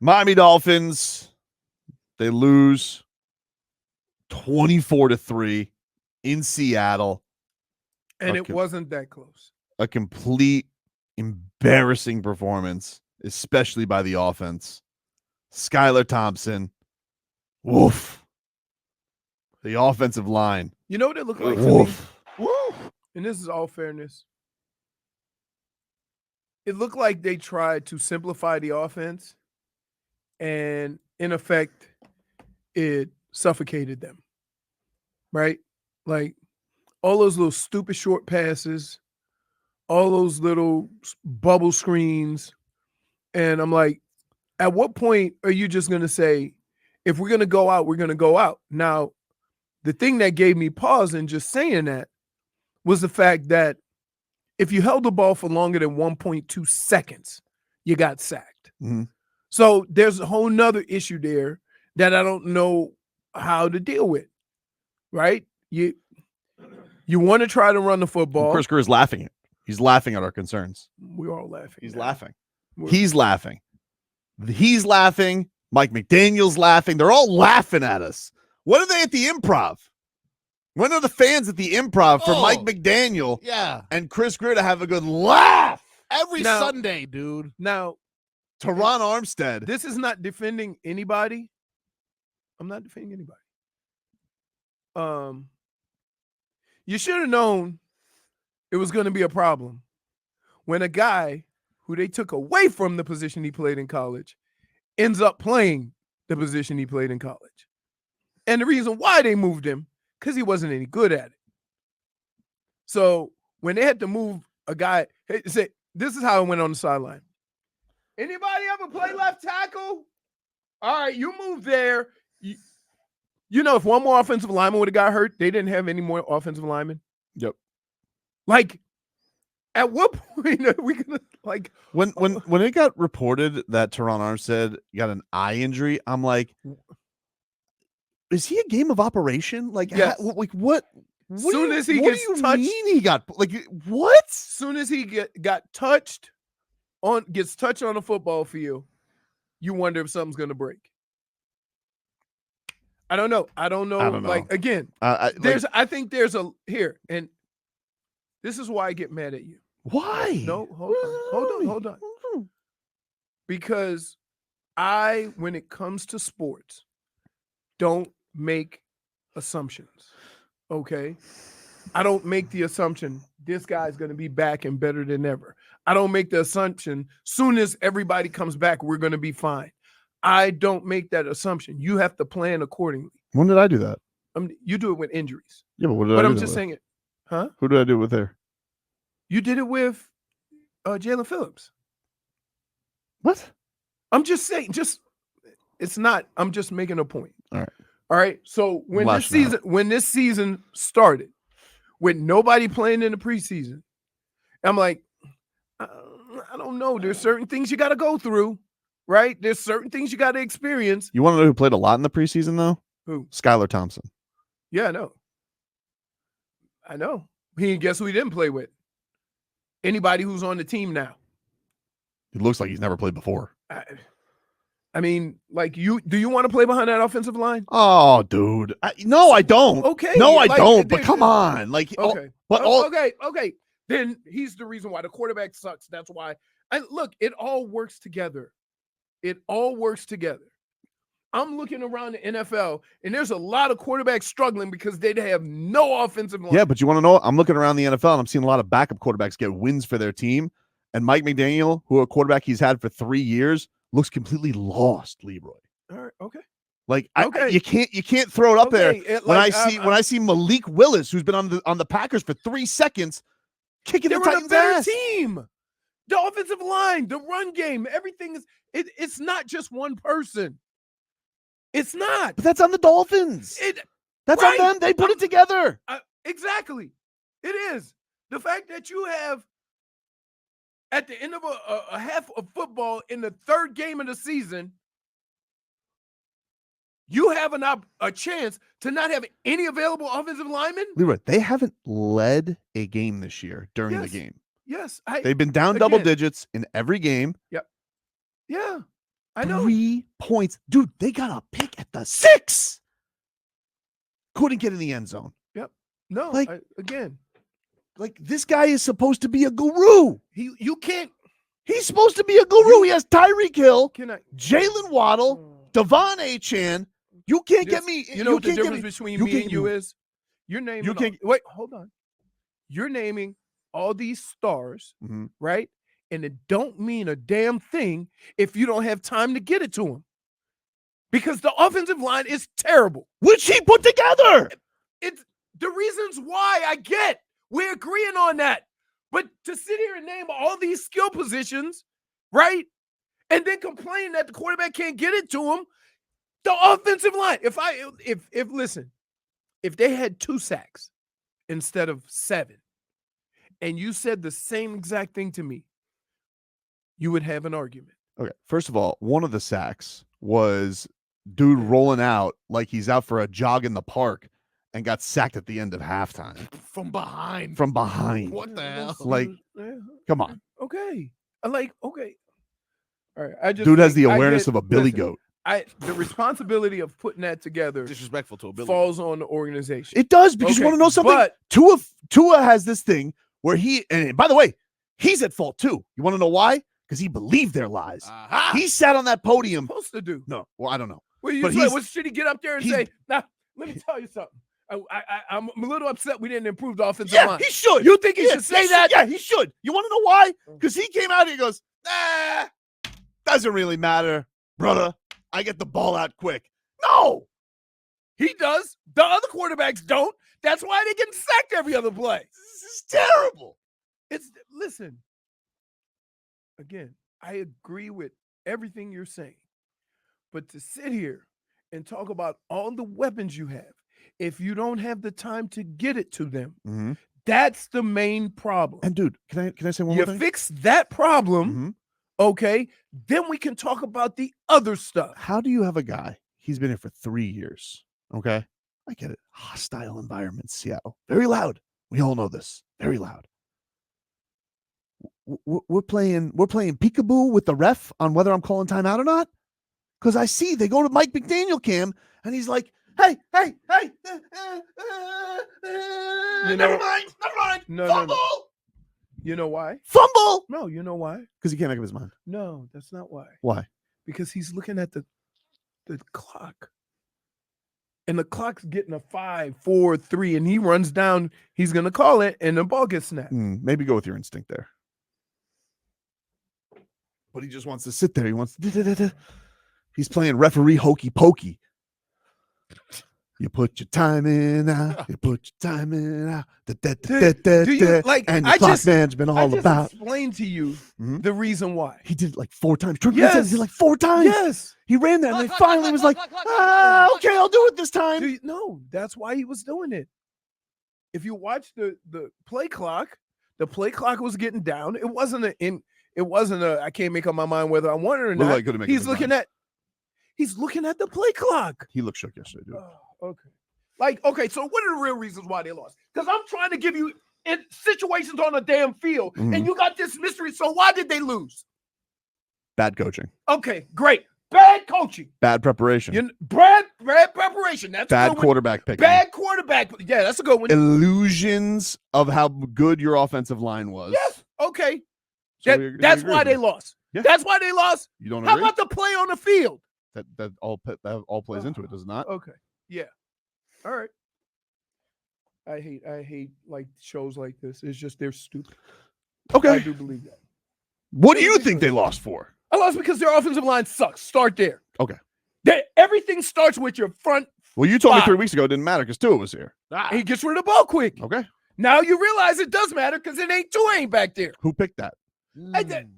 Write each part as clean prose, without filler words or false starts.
Miami Dolphins, they lose 24-3 in Seattle. And it wasn't that close. A complete embarrassing performance, especially by the offense. Skylar Thompson. Woof. The offensive line. You know what it looked like to me? Woof. And this is all fairness. It looked like they tried to simplify the offense, and in effect, it suffocated them. Right? Like all those little stupid short passes, all those little bubble screens. And I'm like, at what point are you just going to say, if we're going to go out, we're going to go out? Now, the thing that gave me pause in just saying that was the fact that if you held the ball for longer than 1.2 seconds, you got sacked. Mm-hmm. So there's a whole nother issue there that I don't know how to deal with, right? You want to try to run the football. Well, Chris Greer is laughing. He's laughing at our concerns. We're all laughing. He's laughing. He's laughing. He's laughing. Mike McDaniel's laughing. They're all laughing at us. When are they at the Improv? When are the fans at the Improv for Mike McDaniel and Chris Greer to have a good laugh? Every Sunday, dude. Now, Teron Armstead. This is not defending anybody. I'm not defending anybody. You should have known it was going to be a problem when a guy who they took away from the position he played in college ends up playing the position he played in college. And the reason why they moved him, because he wasn't any good at it. So when they had to move a guy, say, this is how it went on the sideline. Anybody ever play left tackle? All right, you move there. You know, if one more offensive lineman would have got hurt, they didn't have any more offensive linemen. Yep. Like, at what point are we gonna like when it got reported that Teron Armstead got an eye injury? I'm like, is he a game of operation? Like, yes. What? Soon as he gets touched, he got like what? Soon as he gets touched on the football field, you wonder if something's gonna break. I don't know. Like again, I think there's a here, and this is why I get mad at you. Why? No, hold on. Because when it comes to sports, don't make assumptions. Okay? I don't make the assumption this guy's going to be back and better than ever. I don't make the assumption soon as everybody comes back, we're going to be fine. I don't make that assumption. You have to plan accordingly. When did I do that? You do it with injuries. Yeah, but what did I do? But I'm just saying it. Huh? Who did I do it with there? You did it with Jalen Phillips. What? I'm just saying, I'm just making a point. All right. So when this season started, with nobody playing in the preseason, I'm like, I don't know. There's certain things you got to go through, right? There's certain things you got to experience. You want to know who played a lot in the preseason, though? Who? Skylar Thompson. Yeah, I know. Guess who he didn't play with? Anybody who's on the team now. It looks like he's never played before. I mean, like, do you want to play behind that offensive line? Oh, dude. No, I don't. Okay. No, I don't. But come on. Like, okay. Okay. Then he's the reason why the quarterback sucks. That's why. And look, it all works together. I'm looking around the NFL, and there's a lot of quarterbacks struggling because they have no offensive line. Yeah, but you want to know? I'm looking around the NFL, and I'm seeing a lot of backup quarterbacks get wins for their team. And Mike McDaniel, who a quarterback he's had for 3 years, looks completely lost, Leroy. All right, okay. Like, you can't throw it up there. When I see Malik Willis, who's been on the Packers for 3 seconds, kicking the Titans' ass. Team. The offensive line, the run game, everything is. It's not just one person. It's not. But that's on the Dolphins. That's on them. They put it together. Exactly. It is. The fact that you have, at the end of a half of football in the third game of the season, you have a chance to not have any available offensive linemen? Leroy, they haven't led a game this year during the game. Yes. They've been down double digits in every game. Yep. Yeah. I know. 3 points. Dude, they got a pick at the 6. Couldn't get in the end zone. No, Like- again, Like, this guy is supposed to be a guru. you can't. He's supposed to be a guru. He has Tyreek Hill, Can I? Jalen Waddle, Devon Achan. You can't get me. You know what the can't get difference me- between you me can't and get you me- is? You're naming. You can't- wait, hold on. You're naming all these stars, Mhm. right? And it don't mean a damn thing if you don't have time to get it to them. Because the offensive line is terrible. Which he put together. It's the reasons why I get. We're agreeing on that. But to sit here and name all these skill positions, right? And then complain that the quarterback can't get it to him. The offensive line. If they had 2 sacks instead of 7, and you said the same exact thing to me, you would have an argument. Okay. First of all, one of the sacks was dude rolling out like he's out for a jog in the park and got sacked at the end of halftime From behind. from behind. What the hell? Like, come on. Okay. Okay. All right. I just Dude has think the I awareness get- of a billy listen, goat. The responsibility of putting that together Disrespectful to a Billy. falls on the organization. It does, because you Okay, want to know something? but- Tua has this thing where and by the way, he's at fault too. You want to know why? Because he believed their lies. Aha. He sat on that podium. Supposed to do. No, well, I don't know. Well, But should he get up there and he's- say, "Now, let me tell you something. I'm a little upset we didn't improve the offensive Yeah, line." he should. You think he should say that? Yeah, he should. You want to know why? Because he came out and he goes, nah, doesn't really matter, brother. I get the ball out quick. No. He does. The other quarterbacks don't. That's why they get sacked every other play. This is terrible. Listen. Again, I agree with everything you're saying. But to sit here and talk about all the weapons you have, if you don't have the time to get it to them, that's the main problem. And dude, can I say one You more thing? fix that problem, Mhm. okay, then we can talk about the other stuff. How do you have a guy? He's been here for 3 years. Okay. I get it. Hostile environment, Seattle. Very loud. We all know this. Very loud. We're playing peekaboo with the ref on whether I'm calling timeout or not. Because I see they go to Mike McDaniel cam and he's like, hey. Never mind. No. Fumble. You know why? Fumble. No, you know why? Because he can't make up his mind. No, that's not why. Why? Because he's looking at the clock. And the clock's getting a 5, 4, 3, and he runs down. He's going to call it, and the ball gets snapped. Maybe go with your instinct there. But he just wants to sit there. He wants. He's playing referee hokey pokey. You put your time in out. You put your time in out. Do you, like, and I the clock just- management I all just about. explained to you Mhm. the reason why. He did it like 4 times. He Yes. did it like 4 times. Yes. He ran there, and they Clock, finally was like, clock, okay, I'll do it this time. No, that's why he was doing it. If you watch the play clock, the play clock was getting down. It wasn't a I can't make up my mind whether I want it or Looked not. like couldn't make up He's his looking mind. he's looking at the play clock. He looked shook yesterday, dude. Okay. So what are the real reasons why they lost? Because I'm trying to give you situations on a damn field, Mhm. and you got this mystery. So why did they lose? Bad coaching, Okay, great. Bad coaching. bad preparation, Bad preparation. That's a bad good one. quarterback picking, Bad quarterback. Yeah, that's a good one. illusions of how good your offensive line was. Yes. Okay. So we That's agree why with they you. lost. Yeah. That's why they lost. You don't How agree? about the play on the field? That all plays into it, does it not? Okay. Yeah. All right. I hate like shows like this. It's just they're stupid. I Okay. do believe that. What do you think they lost for? I lost because their offensive line sucks. Start there. Okay. Everything starts with your front. Well, you told me Five. 3 weeks ago it didn't matter because Tua was here. He gets rid of the ball quick. Okay. Now you realize it does matter because it ain't back there. Who picked that?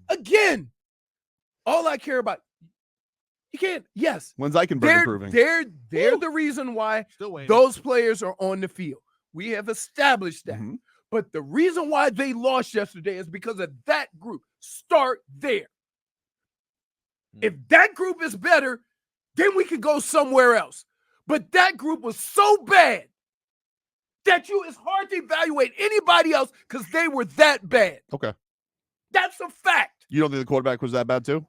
Again, all I care about. You can't. Yes. When's Eichenberg They're improving? they're the reason why Still waiting. those players are on the field. We have established that. Mhm. But the reason why they lost yesterday is because of that group. Start there. If that group is better, then we could go somewhere else. But that group was so bad that it's hard to evaluate anybody else because they were that bad. Okay. That's a fact. You don't think the quarterback was that bad too?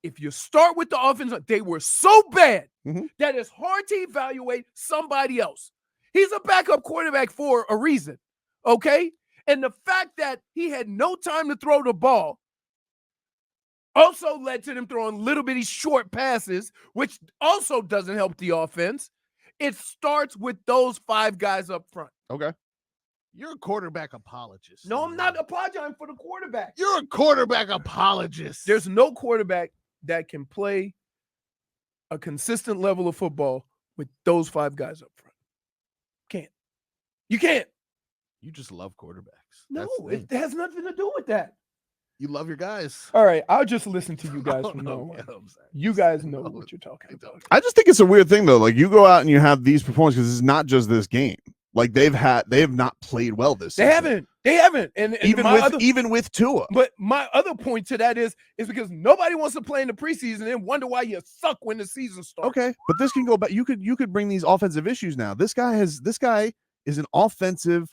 if you start with the offense, they were so bad Mhm. that it's hard to evaluate somebody else. He's a backup quarterback for a reason, okay? And the fact that he had no time to throw the ball also led to them throwing little bitty short passes, which also doesn't help the offense. It starts with those 5 guys up front. Okay. You're a quarterback apologist. No, I'm not apologizing for the quarterback. You're a quarterback apologist. There's no quarterback that can play a consistent level of football with those 5 guys up front. Can't. You can't. You just love quarterbacks. No, That's the it thing. has nothing to do with that. You love your guys. All right, I'll just listen to you guys Oh, from no, now on. yeah, I'm sorry. You guys know No, what you're talking I don't. about. I just think it's a weird thing though. Like you go out and you have these performances because it's not just this game. Like they have not played well this They season. They haven't. And even with Tua. But my other point to that is because nobody wants to play in the preseason and wonder why you suck when the season starts. Okay, but this can go back. You could bring these offensive issues now. This guy is an offensive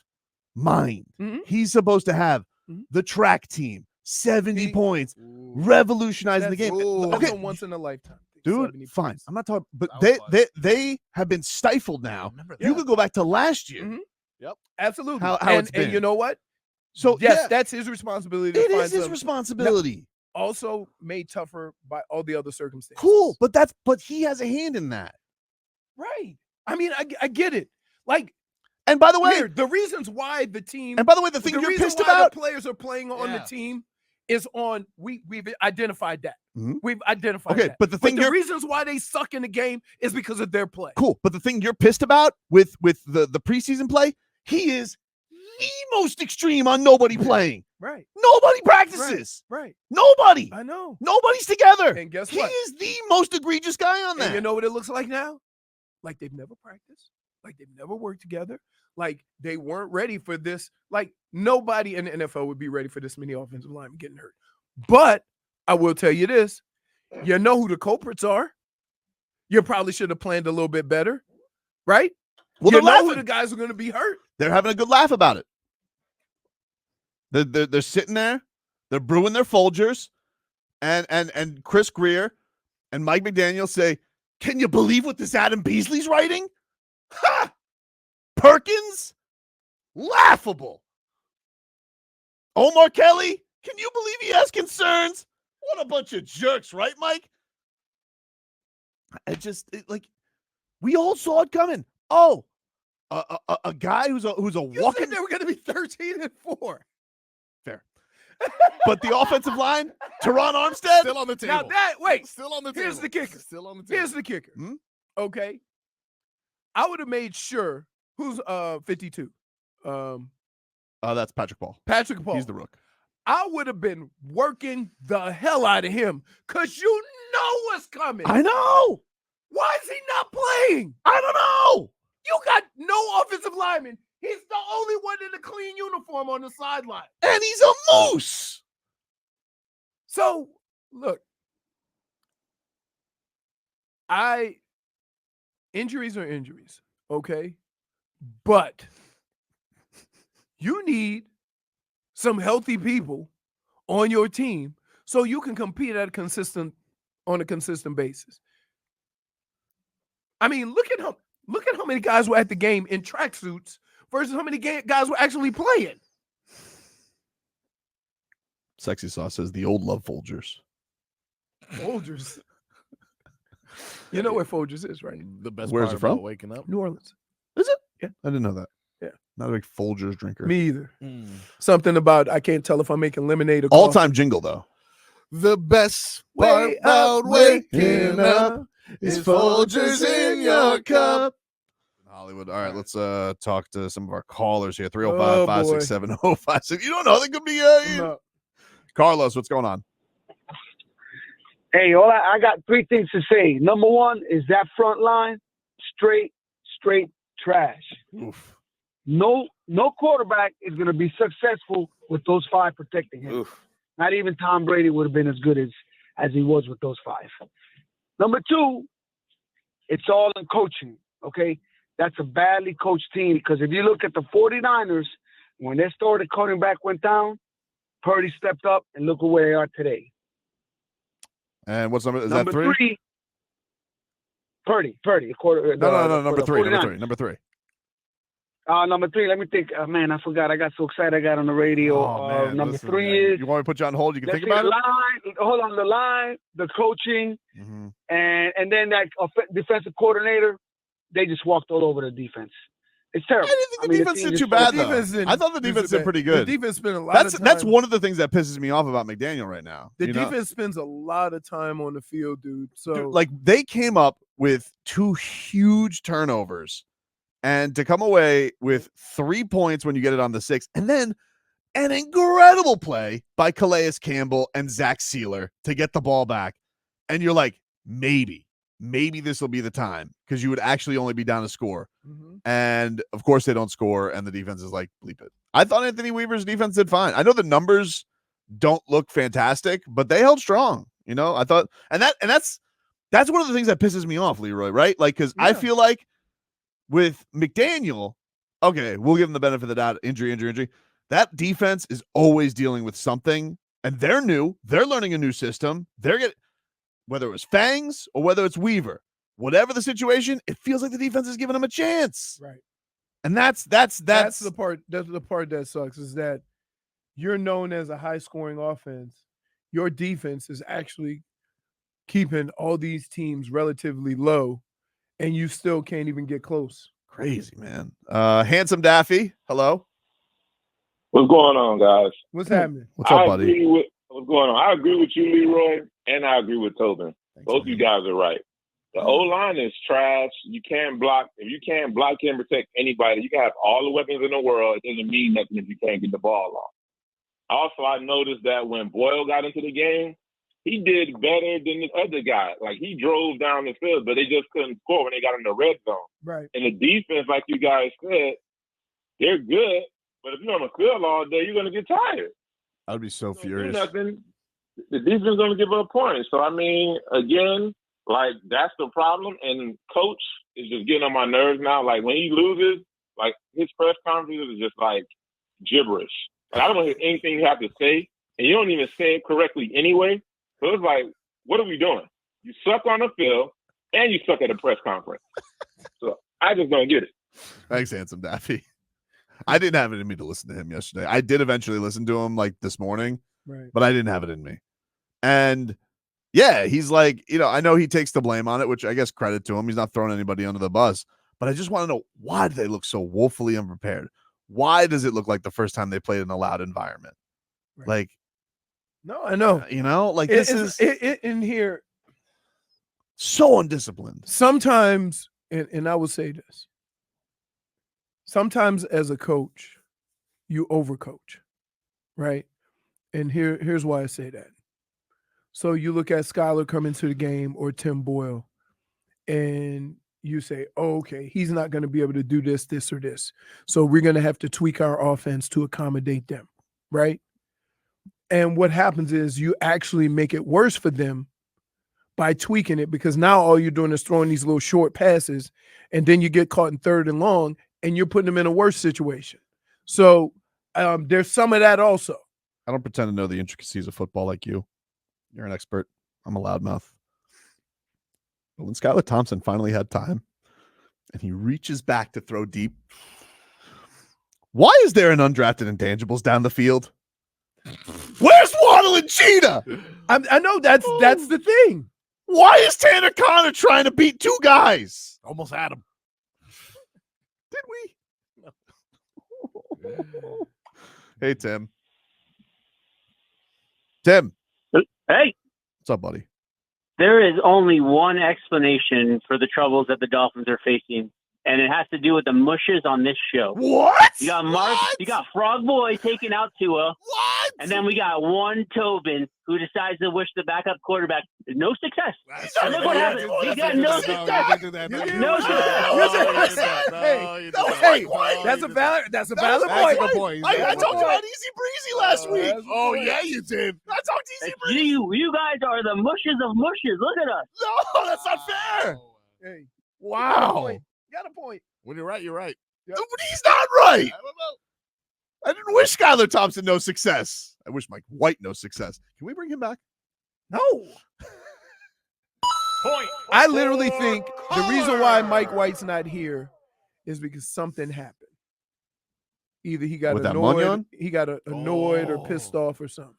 mind. Mhm. He's supposed to have Mhm. the track team, 70 He- points, Ooh. revolutionizing the game. Ooh. That's Okay, a once in a lifetime thing, dude, 70 fine. points. I'm not talking, but That was they have been stifled now. Remember You that. could go back to last year. Mhm. Yep. Absolutely. How and, it's been. and you know what? So yes, yeah, that's his responsibility. To it find is his some- responsibility. Also made tougher by all the other circumstances. Cool, but he has a hand in that. Right. I mean, I get it. Like, And by the way, here, the reasons why the team the thing you're reason pissed why about. the players are playing on the Yeah. team is on we've identified that. Mhm. We've identified Okay, that. but the thing the you're reasons why they suck in the game is because of their play. cool, but the thing you're pissed about with the preseason play, he is the most extreme on nobody playing. Right. Nobody practices. Right. Nobody. I know. Nobody's together. And guess He what? is the most egregious guy on that. And you know what it looks like now? Like they've never practiced. Like they've never worked together. Like they weren't ready for this. Like nobody in the NFL would be ready for this many offensive linemen getting hurt. But I will tell you this. You know who the culprits are. You probably should have planned a little bit better. Right? Well, you they're know who laughing. the guys are going to be hurt. They're having a good laugh about it. They're sitting there. They're brewing their Folgers, and Chris Greer and Mike McDaniel say, "Can you believe what this Adam Beasley's writing? Ha! Perkins, laughable. Omar Kelly, can you believe he has concerns? What a bunch of jerks, right, Mike? Like we all saw it coming. Oh, a guy who's a You walking. said they were going to be 13-4. Fair. But the offensive line, Teron Armstead. Still on the table. Now that wait, Still on the table. here's the kicker. Still on the table. Here's the kicker. Hmm? Okay. I would have made sure who's 52. That's Patrick Paul. Patrick Paul. He's the rook. I would have been working the hell out of him because you know what's coming. I know. Why is he not playing? I don't know. You got no offensive lineman. He's the only one in a clean uniform on the sideline. And he's a moose. So, look, injuries are injuries, okay? But you need some healthy people on your team so you can compete on a consistent basis. I mean, look at how many guys were at the game in tracksuits versus how many guys were actually playing. Sexy Sauce says the old love Folgers. Folgers. You know where Folgers is, right? The best Where's part it from? about waking up. New Orleans. Is it? Yeah. I didn't know that. Yeah. Not a big Folgers drinker. Me either. Mm. Something about I can't tell if I'm making lemonade or All coffee. time jingle though. The best part Way about up, waking up is Folgers in your cup. Hollywood. All right, let's talk to some of our callers here. Oh, 305-567-0560. You don't know, they could be No. Carlos, what's going on? Hey, I got 3 things to say. Number 1 is that front line, straight trash. Oof. No quarterback is going to be successful with those 5 protecting him. Oof. Not even Tom Brady would have been as good as he was with those 5. Number 2, it's all in coaching, okay? That's a badly coached team because if you look at the 49ers, when their starting quarterback went down, Purdy stepped up, and look at where they are today. And what's number? Is Number that 3? Purdy. No. Number 3. 49. Number 3. Number 3. Let me think. Man, I forgot. I got so excited. I got on the radio. Oh, man, number listen, 3 is. You want me to put you on hold? You can Let's think see, about the it. line. Hold on, the line, the coaching, Mm-hmm. and then that defensive coordinator. They just walked all over the defense. It's terrible. I didn't think the defense team did just too bad, The though. defense didn't I thought the do defense so did bad. pretty good. The defense spent a lot of time. That's one of the things that pisses me off about McDaniel right now. The you know? defense spends a lot of time on the field, dude. So Dude, like they came up with 2 huge turnovers, and to come away with 3 points when you get it on the 6, and then an incredible play by Calais Campbell and Zach Sealer to get the ball back, and you're like, maybe this will be the time because you would actually only be down a score. Mhm. And of course they don't score, and the defense is like, bleep it. I thought Anthony Weaver's defense did fine. I know the numbers don't look fantastic, but they held strong. You know, I thought, and that's one of the things that pisses me off, Leroy, right? Like, because I feel like with McDaniel, okay, we'll give him the benefit of the doubt, injury. That defense is always dealing with something, and they're new. They're learning a new system. They're getting, whether it was Fangs or whether it's Weaver, whatever the situation, it feels like the defense is giving them a chance. right. And that's the part. That's the part that sucks is that you're known as a high-scoring offense. Your defense is actually keeping all these teams relatively low, and you still can't even get close. crazy, man. Handsome Daffy, hello. What's going on, guys? What's happening? What's up, buddy? What's going on? I agree with you, Leroy, and I agree with Tobin. Both you guys are right. The O-line is trash. You can't block. If you can't block and protect anybody, you can have all the weapons in the world. It doesn't mean nothing if you can't get the ball off. Also, I noticed that when Boyle got into the game, he did better than the other guy. Like, he drove down the field, but they just couldn't score when they got in the red zone. Right. And the defense, like you guys said, they're good. But if you're on the field all day, you're going to get tired. I'd be so furious. Nothing. The defense is going to give up points. So, I mean, again, like, that's the problem. And coach is just getting on my nerves now. Like, when he loses, like, his press conferences is just, like, gibberish. Like, I don't hear anything you have to say. And you don't even say it correctly anyway. So it's like, what are we doing? You suck on the field, and you suck at a press conference. So I just don't get it. Thanks, Handsome Daffy. I didn't have it in me to listen to him yesterday. I did eventually listen to him like this morning, Right. but I didn't have it in me. And yeah, he's like, you know, I know he takes the blame on it, which I guess credit to him. He's not throwing anybody under the bus, but I just want to know, why do they look so woefully unprepared? Why does it look like the first time they played in a loud environment? Right. Like, No, I know. you know, like this is in here. so undisciplined. Sometimes, and I will say this, sometimes as a coach, you overcoach, right? And here's why I say that. So you look at Skylar come into the game or Tim Boyle, and you say, oh, okay, he's not going to be able to do this, this, or this. So we're going to have to tweak our offense to accommodate them, right? And what happens is you actually make it worse for them by tweaking it, because now all you're doing is throwing these little short passes, and then you get caught in 3rd and long, and you're putting them in a worse situation. So there's some of that also. I don't pretend to know the intricacies of football like you. You're an expert. I'm a loudmouth. But when Skylar Thompson finally had time and he reaches back to throw deep, why is there an undrafted intangibles down the field? Where's Waddle and Cheetah? I know that's the thing. Why is Tanner Connor trying to beat 2 guys? Almost had him. Did we? Hey, Tim. Tim. Hey, What's up, buddy? there is only one explanation for the troubles that the Dolphins are facing, and it has to do with the mushes on this show. What? You got you got Frog Boy taking out Tua, What? and then we got one Tobin who decides to wish the backup quarterback no success. And look what happened. He got no success. No success. Hey, that's a valid point. I talked about Easy Breezy last week. Oh, yeah, you did. I talked Easy Breezy. You guys are the mushes of mushes. Look at us. No, that's not fair. Hey, Wow. you got a point. When you're right, you're right. But he's not right. I don't know. I didn't wish Skylar Thompson no success. I wish Mike White no success. Can we bring him back? No. I literally think the reason why Mike White's not here is because something happened. Either he got With that annoyed, Munyon? he got annoyed or pissed off or something.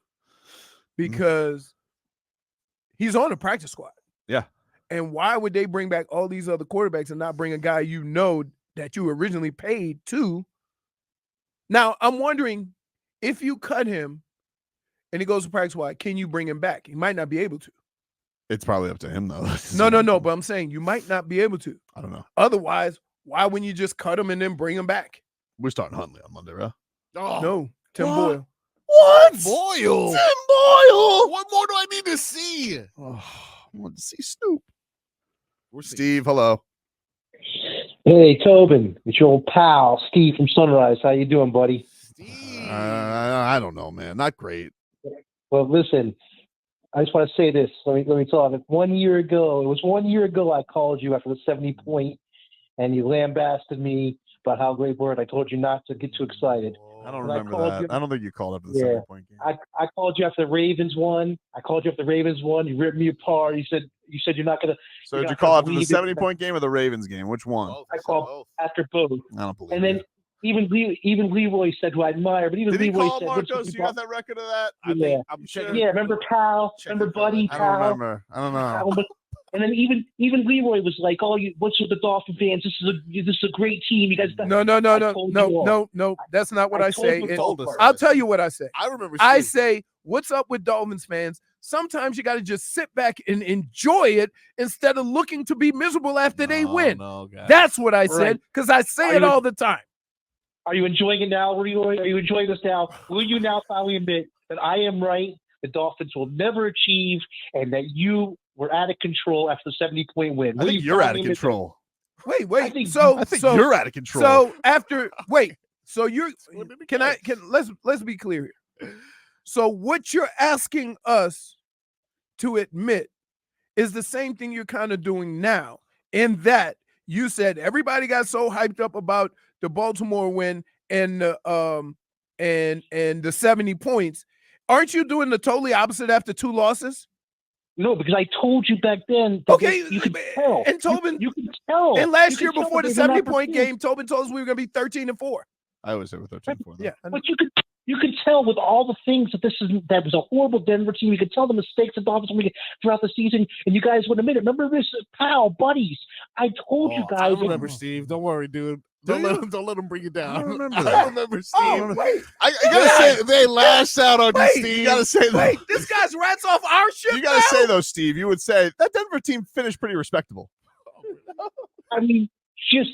Because he's on the practice squad. Yeah. And why would they bring back all these other quarterbacks and not bring a guy you know that you originally paid to? Now, I'm wondering if you cut him and he goes to practice squad, can you bring him back? He might not be able to. It's probably up to him, though. No. But I'm saying you might not be able to. I don't know. Otherwise, why wouldn't you just cut him and then bring him back? We're starting Huntley on Monday, right? Oh, No, Tim Boyle. What? Boyle. Tim Boyle. What more do I need to see? Oh, I want to see Snoop. We're seeing. Steve, hello. Hey, Tobin, it's your old pal, Steve from Sunrise. How you doing, buddy? Steve. I don't know, man. Not great. Well, listen, I just want to say this. Let me talk. It was 1 year ago I called you after the 70-point, and you lambasted me about how great we were, and I told you not to get too excited. I don't When I remember called that. you- I don't think you called after the Yeah. 7-point game. I called you after the Ravens won. You ripped me apart. You said you're not gonna So you're did you not call gonna after the believe it. 70-point game or the Ravens game? Which one? Both. I called after both. I don't believe And then it. even Leroy said, who I admire, but even Did he Leroy call said, Marcos? You got that record of that? I Yeah. think I'm checking. yeah, remember Pal? Checking Remember for Buddy? I Pal? don't remember. I don't know. Pal? And then even Leroy was like, "Oh, what's with the Dolphin fans? This is a great team. You guys got." No. I told you all. No. That's not what I told say. you And told us. I'll tell you what I say. I remember. I Steve. say, what's up with Dolphins fans? Sometimes you got to just sit back and enjoy it instead of looking to be miserable after they win. No, guys. That's what I said, Right. because I say Are it you- all the time. Are you enjoying it now, Leroy? Are you enjoying this now? Will you now finally admit that I am right? The Dolphins will never achieve, and that you were out of control after the 70-point win. I Will think you you're out finally of admit that? control. Wait. I think So You're out of control. So after so you're Split it can let's be clear here. So what you're asking us to admit is the same thing you're kind of doing now, in that you said everybody got so hyped up about the Baltimore win and the and the 70 points. Aren't you doing the totally opposite after 2 losses? No, because I told you back then. That Okay, you could tell. and Tobin, you can tell. and last You year can tell before the there's an 70-point opportunity. game, Tobin told us we were going to be 13-4. I always say we're 13-4. Yeah, I know. But you could tell with all the things that was a horrible Denver team. You could tell the mistakes the Dolphins were making throughout the season, and you guys would admit it. Remember this, pal, buddies. I told you I guys. remember, Steve. Don't worry, dude. Do Don't let him bring you down. I don't remember I that. remember, Steve. Oh, wait, I gotta say, they lashed out on you, Wait, Steve. You gotta say wait, that. this guy's rats off our ship. You gotta say though, Steve. You would say that Denver team finished pretty respectable. I mean, just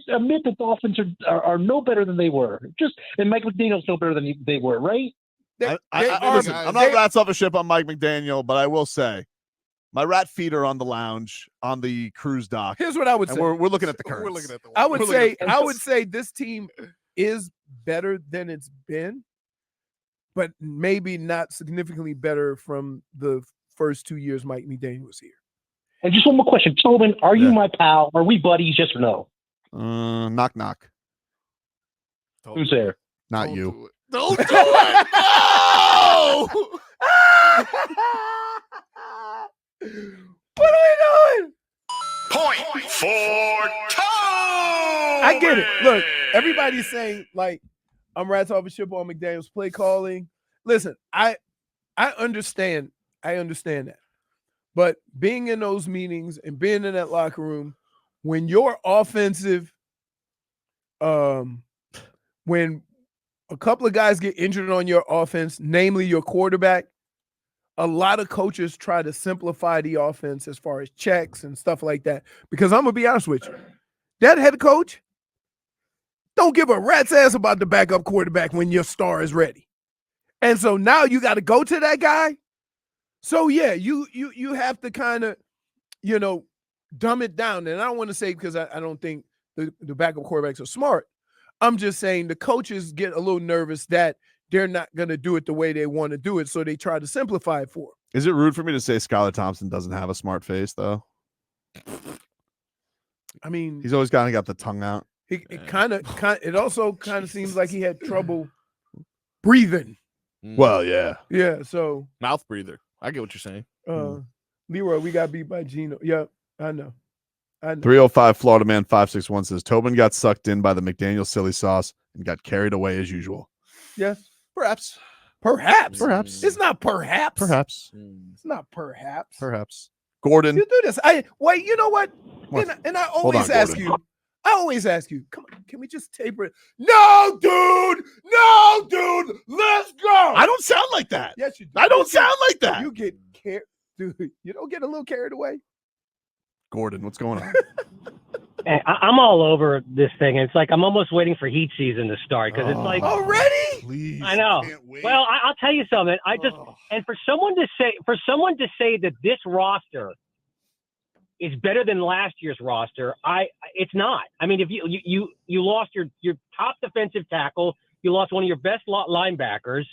admit the Dolphins are no better than they were. And Mike McDaniel's no better than they were, right? They Listen, guys. I'm not rats off a ship on Mike McDaniel, but I will say my rat feet are on the lounge on the cruise dock, Here's what I would and say. we're looking at the currents. We're looking at the. I would we're looking say at I would say this team is better than it's been, but maybe not significantly better from the first 2 years Mike McDaniel was here. And just one more question, Tobin, are you Yeah. my pal? Are we buddies? Yes or no? Knock knock. Who's there? Not Don't you. do it. Don't do it. No. What are we doing? Point for Tobin. I get it. Look, everybody's saying like I'm rats off a ship on McDaniel's play calling. Listen, I understand. I understand that. But being in those meetings and being in that locker room, when your offensive, when a couple of guys get injured on your offense, namely your quarterback, a lot of coaches try to simplify the offense as far as checks and stuff like that. Because I'm gonna be honest with you, that head coach don't give a rat's ass about the backup quarterback when your star is ready. And so now you got to go to that guy. So yeah, you have to kind of, dumb it down. And I don't want to say because I don't think the backup quarterbacks are smart. I'm just saying the coaches get a little nervous that they're not going to do it the way they want to do it. So they try to simplify it for them. Is it rude for me to say Skylar Thompson doesn't have a smart face though? I mean, He's always kind of got the tongue out. it also kind of seems like he had trouble breathing. Well, yeah. Yeah. So Mouth breather. I get what you're saying. Leroy, we got beat by Gino. Yep, I know. 305 Florida Man 561 says Tobin got sucked in by the McDaniel silly sauce and got carried away as usual. Yes. Perhaps. Perhaps. It's not perhaps. Perhaps. It's not perhaps. Perhaps. Gordon. You do this. Wait, you know what? And I always ask you. Come on, can we just taper it? No, dude. Let's go. I don't sound like that. Yes, you do. I don't sound like that. You get dude. You don't get a little carried away. Gordon, what's going on? Hey, I'm all over this thing. It's like I'm almost waiting for heat season to start because it's like already. Please, I know. Well, I'll tell you something. And for someone to say that this roster is better than last year's roster, it's not. I mean, if you lost your top defensive tackle, you lost one of your best linebackers.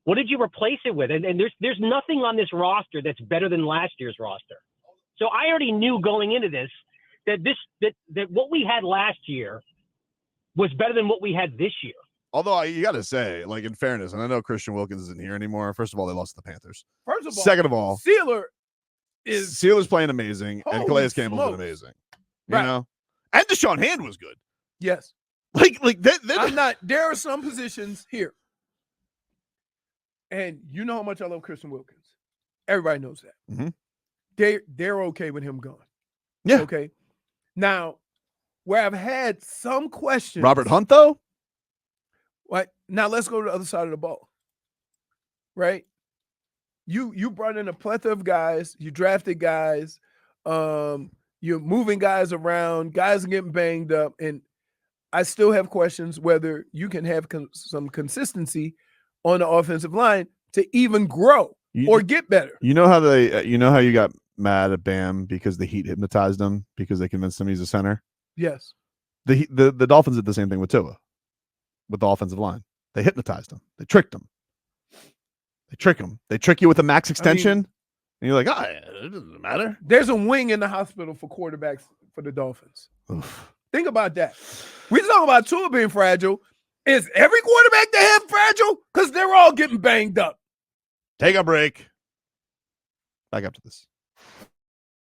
What did you replace it with? And there's nothing on this roster that's better than last year's roster. So I already knew going into this that what we had last year was better than what we had this year. Although you got to say, like, in fairness, and I know Christian Wilkins isn't here anymore. First of all, they lost to the Panthers. First of all, second of all, Sealer's playing amazing, and Calais Campbell's been amazing. You know, and Deshaun Hand was good. Yes, like that. I'm not. There are some positions here, and you know how much I love Christian Wilkins. Everybody knows that. Mm-hmm. They're okay with him gone. Yeah. Okay. Now, where I've had some questions. Robert Hunt, though? What? Now, let's go to the other side of the ball. Right? You brought in a plethora of guys. You drafted guys. You're moving guys around. Guys are getting banged up. And I still have questions whether you can have some consistency on the offensive line to even grow or get better. You know how you got mad at Bam because the Heat hypnotized him because they convinced him he's a center? Yes. The Dolphins did the same thing with Tua, with the offensive line. They hypnotized him. They tricked him. They trick him. They trick you with a max extension, and you're like, it doesn't matter. There's a wing in the hospital for quarterbacks for the Dolphins. Oof. Think about that. We talking about Tua being fragile. Is every quarterback they have fragile? Because they're all getting banged up. Take a break. Back up to this.